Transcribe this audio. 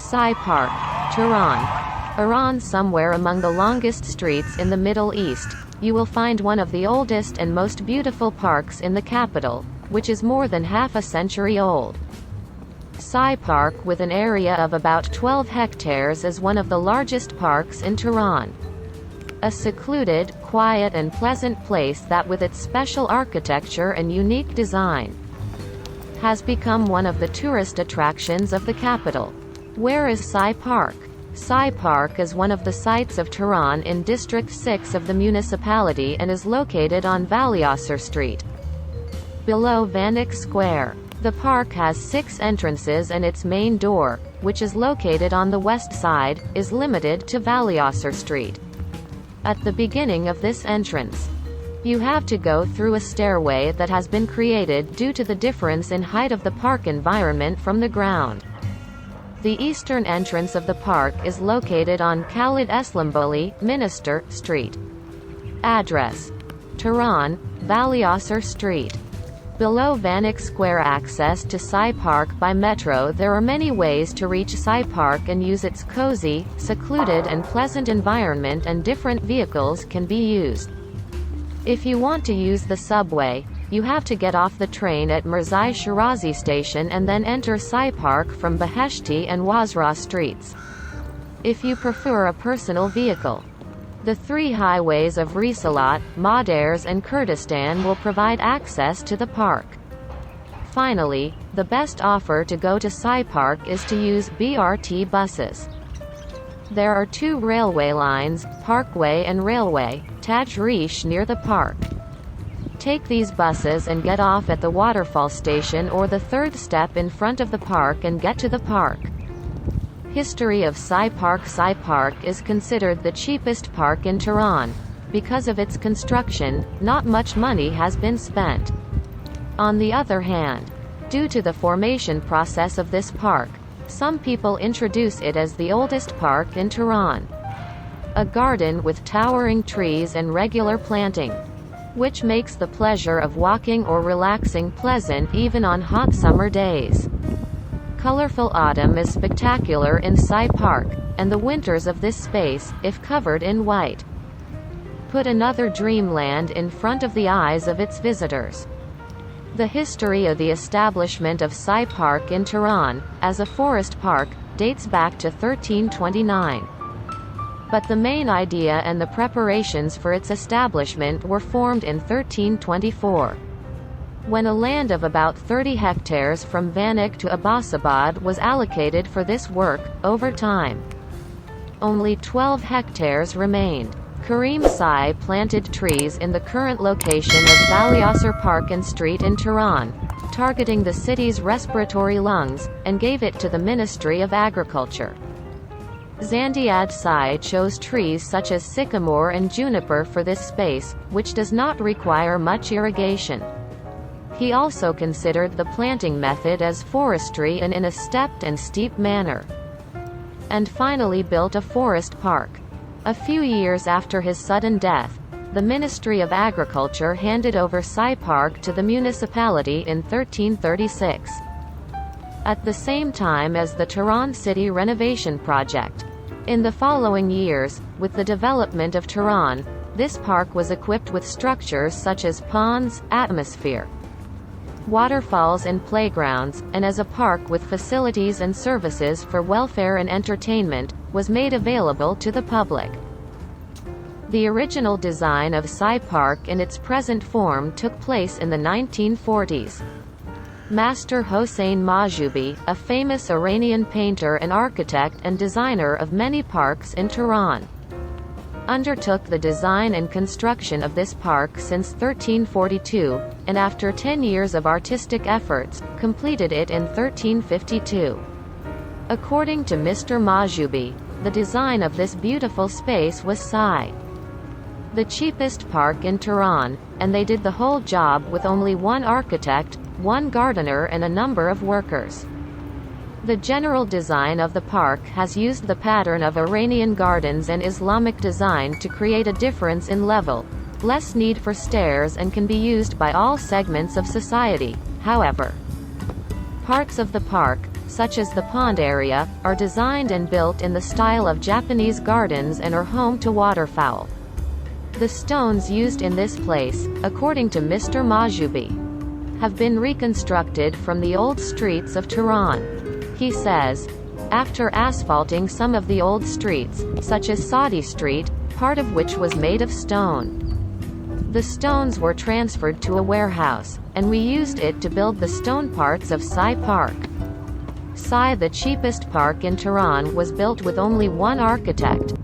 Saei Park, Tehran, Iran. Somewhere among the longest streets in the Middle East, you will find one of the oldest and most beautiful parks in the capital, which is more than half a century old. Saei Park, with an area of about 12 hectares, is one of the largest parks in Tehran. A secluded, quiet and pleasant place that, with its special architecture and unique design, has become one of the tourist attractions of the capital. Where is Saei Park? Saei Park is one of the sites of Tehran in District 6 of the municipality and is located on Golshahr Street, below Vanik Square. The park has 6 entrances and its main door, which is located on the west side, is limited to Golshahr Street. At the beginning of this entrance, you have to go through a stairway that has been created due to the difference in height of the park environment from the ground. The eastern entrance of the park is located on Karaj-Iran Minister Street. Address: Tehran, Golshahr Street. Below Vanik Square. Access to Saei Park by metro. There are many ways to reach Saei Park and use its cozy, secluded and pleasant environment, and different vehicles can be used. If you want to use the subway, you have to get off the train at Mirzai Shirazi station and then enter Saei Park from Beheshti and Wazra streets. If you prefer a personal vehicle, the 3 highways of Risalat, Madars and Kurdistan will provide access to the park. Finally, the best offer to go to Saei Park is to use BRT buses. There are 2 railway lines, Parkway and Railway, Tajrish, near the park. Take these buses and get off at the waterfall station or the 3rd step in front of the park and get to the park. History of Saei Park. Saei Park is considered the cheapest park in Tehran. Because of its construction, not much money has been spent. On the other hand, due to the formation process of this park, some people introduce it as the oldest park in Tehran. A garden with towering trees and regular planting, which makes the pleasure of walking or relaxing pleasant even on hot summer days. Colorful autumn is spectacular in Saei Park, and the winters of this space, if covered in white, put another dreamland in front of the eyes of its visitors. The history of the establishment of Saei Park in Tehran, as a forest park, dates back to 1329. But the main idea and the preparations for its establishment were formed in 1324. When a land of about 30 hectares from Vanik to Abbasabad was allocated for this work, over time, only 12 hectares remained. Karim Sai planted trees in the current location of Golshahr Park and Street in Tehran, targeting the city's respiratory lungs, and gave it to the Ministry of Agriculture. Zandiad Sai chose trees such as sycamore and juniper for this space, which does not require much irrigation. He also considered the planting method as forestry and in a stepped and steep manner, and finally built a forest park. A few years after his sudden death, the Ministry of Agriculture handed over Saei Park to the municipality in 1336. At the same time as the Tehran city renovation project. In the following years, with the development of Tehran, this park was equipped with structures such as ponds, atmosphere, waterfalls and playgrounds, and as a park with facilities and services for welfare and entertainment, was made available to the public. The original design of Saei Park in its present form took place in the 1940s. Master Hossein Mahjoubi, a famous Iranian painter and architect and designer of many parks in Tehran, undertook the design and construction of this park since 1342, and after 10 years of artistic efforts, completed it in 1352. According to Mr. Mahjoubi, the design of this beautiful space was Saei, the cheapest park in Tehran, and they did the whole job with only one architect, one gardener and a number of workers. The general design of the park has used the pattern of Iranian gardens and Islamic design to create a difference in level, less need for stairs, and can be used by all segments of society. However, parts of the park, such as the pond area, are designed and built in the style of Japanese gardens and are home to waterfowl. The stones used in this place, according to Mr. Majubi, have been reconstructed from the old streets of Tehran. He says, after asphalting some of the old streets, such as Saudi Street, part of which was made of stone, the stones were transferred to a warehouse, and we used it to build the stone parts of Saei Park. Saei, the cheapest park in Tehran, was built with only one architect,